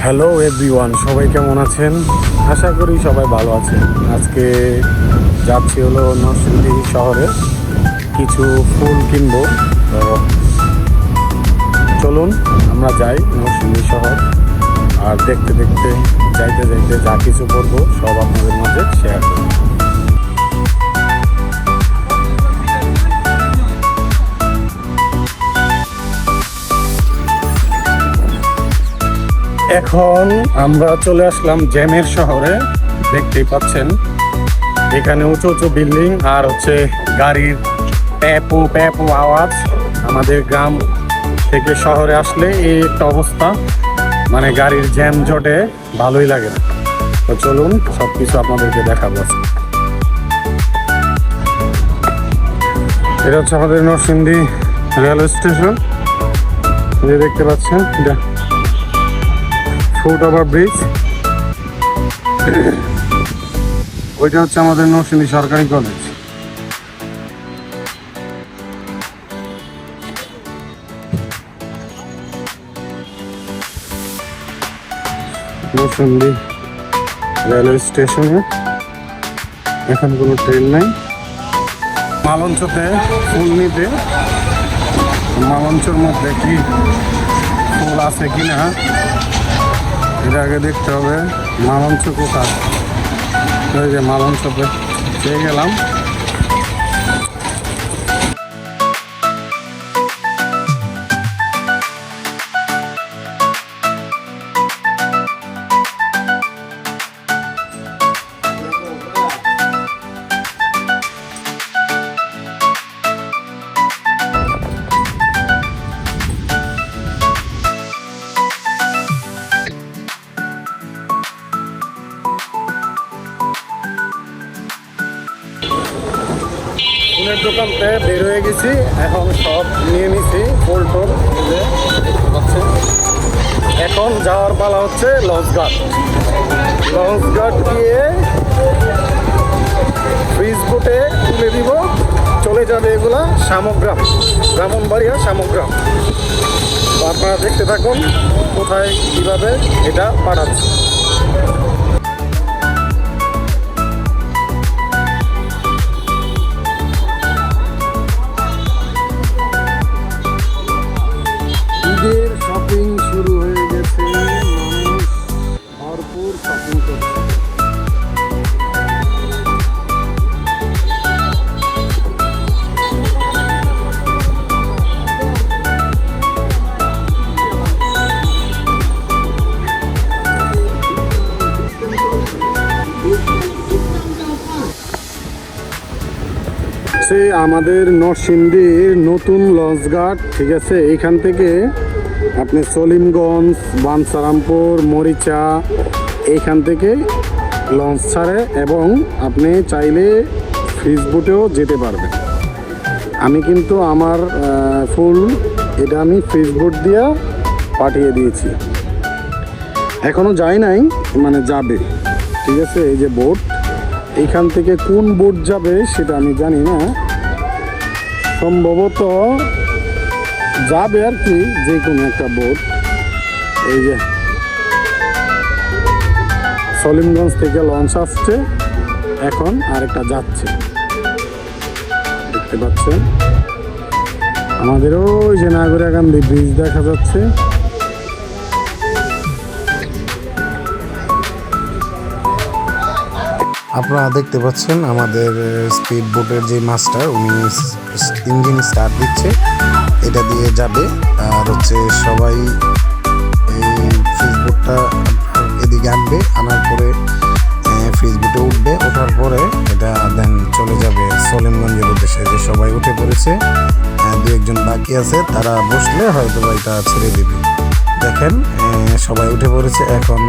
Hello everyone, সবাই কেমন আছেন? আশা করি সবাই ভালো আছেন। আজকে যাচ্ছি হলো নরসিংদী শহরে, কিছু ফুল কিনবো। তো চলুন আমরা যাই নরসিংদী শহর, আর দেখতে দেখতে যাইতে যাইতে যা কিছু করবো সব আপনাদের মাঝে শেয়ার করবো। এখন আমরা চলে আসলাম জ্যামের শহরে। দেখতেই পাচ্ছেন এখানে উঁচু উঁচু বিল্ডিং আর গাড়ির প্যাপু প্যাপু আওয়াজ। আমাদের গ্রাম থেকে শহরে আসলে এই একটা অবস্থা, মানে গাড়ির জ্যাম জটে ভালোই লাগে না। তো চলুন সব কিছু আপনাদেরকে দেখাবো। এটা হচ্ছে আমাদের নরসিংদী রেলওয়ে স্টেশন, দেখতে পাচ্ছেন এটা ফুট ওভার ব্রিজ। ওইটা হচ্ছে আমাদের নরসিংদী সরকারি কলেজ। নরসিংদী রেলওয়ে স্টেশনে এখন কোনো ট্রেন নাই। মালঞ্চতে ফুল নিতে, মালঞ্চর মধ্যে কি ফুল আছে কিনা এটা আগে দেখতে হবে। মালঞ্চ কোথায়? ওই যে মালঞ্চতে পেয়ে গেলাম। ফুলের দোকানতে বের হয়ে গেছি, এখন সব নিয়ে নিছি ফুল টোল। দেখতে পাচ্ছেন এখন যাওয়ার পালা হচ্ছে লঞ্চঘাট। লঞ্চঘাট গিয়ে ব্রিজ বোটে তুলে দিব, চলে যাবে এগুলা শামগ্রাম, ব্রাহ্মণবাড়িয়া শামগ্রাম। তো আপনারা দেখতে থাকুন কোথায় কীভাবে এটা পাঠাচ্ছে। ঈদের শপিং শুরু হয়ে গেছে, মানুষ ভরপুর শপিং করছে। আমাদের নরসিংদীর নতুন লঞ্চঘাট, ঠিক আছে। এইখান থেকে আপনি সলিমগঞ্জ, বাঞ্ছারামপুর, মরিচা এইখান থেকে লঞ্চ ছাড়ে এবং আপনি চাইলে ফ্রিজ বোটেও যেতে পারবেন। আমি কিন্তু আমার ফুল এটা আমি ফ্রিজ বোট দিয়ে পাঠিয়ে দিয়েছি, এখনও যায় নাই, মানে যাবে, ঠিক আছে। এই যে বোট, এইখান থেকে কোন বোট যাবে সেটা আমি জানি না, সম্ভবত যাবে আর কি যে কোনো একটা বোট। এই যে সলিমগঞ্জ থেকে লঞ্চ আসছে, এখন আরেকটা যাচ্ছে, দেখতে পাচ্ছেন। আমাদেরও ওই যে নাগরিকান্দি ব্রিজ দেখা যাচ্ছে। আপনারা দেখতে পাচ্ছেন আমাদের স্পিড বোটের যে মাস্টার, উনি ইঞ্জিন স্টার্ট দিচ্ছে, এটা দিয়ে যাবে। আর সবাই এই ফ্রিজ বোটটা এদিকে আনবে, আনার পরে ফ্রিজ বোটে উঠবে, ওঠার পরে এটা দেন চলে যাবে সলিমগঞ্জের উদ্দেশ্যে। যে সবাই উঠে পড়েছে, দু একজন বাকি আছে, তারা বসলে হয়তো এটা ছেড়ে দেবে। দেখেন সবাই উঠে পড়েছে। এখন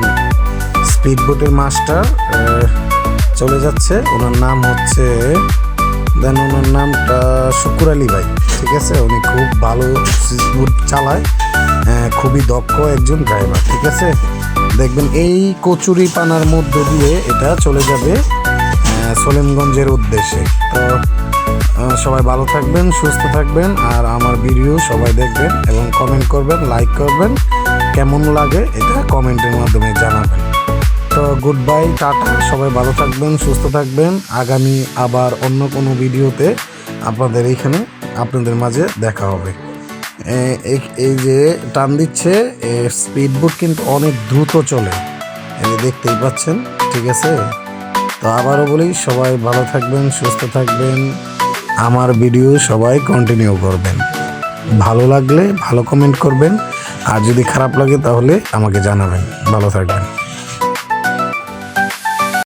স্পিড বোটের মাস্টার চলে যাচ্ছে, ওনার নাম ওনার নামটা শুকুর আলী ভাই, ঠিক আছে। উনি খুব ভালো স্পিড চালায়, খুবই দক্ষ একজন ড্রাইভার, ঠিক আছে। দেখবেন এই কচুরি পানার মধ্য দিয়ে এটা চলে যাবে সলিমগঞ্জের উদ্দেশ্যে। তো সবাই ভালো থাকবেন, সুস্থ থাকবেন, আর আমার ভিডিও সবাই দেখবেন এবং কমেন্ট করবেন, লাইক করবেন। কেমন লাগে এটা কমেন্টের মাধ্যমে জানাবেন। তো গুড বাই, টাটা, সবাই ভালো থাকবেন, সুস্থ থাকবেন। আগামী আবার অন্য কোনো ভিডিওতে আপনাদের মাঝে দেখা হবে। এই যে টান দিচ্ছে স্পিড বোট কিন্তু অনেক দ্রুত চলে, এই যে দেখতেই পাচ্ছেন, ঠিক আছে। তো আবারও বলি, সবাই ভালো থাকবেন, সুস্থ থাকবেন, আমার ভিডিও সবাই কন্টিনিউ করবেন। ভালো লাগলে ভালো কমেন্ট করবেন, আর যদি খারাপ লাগে তাহলে আমাকে জানাবেন। ভালো থাকবেন।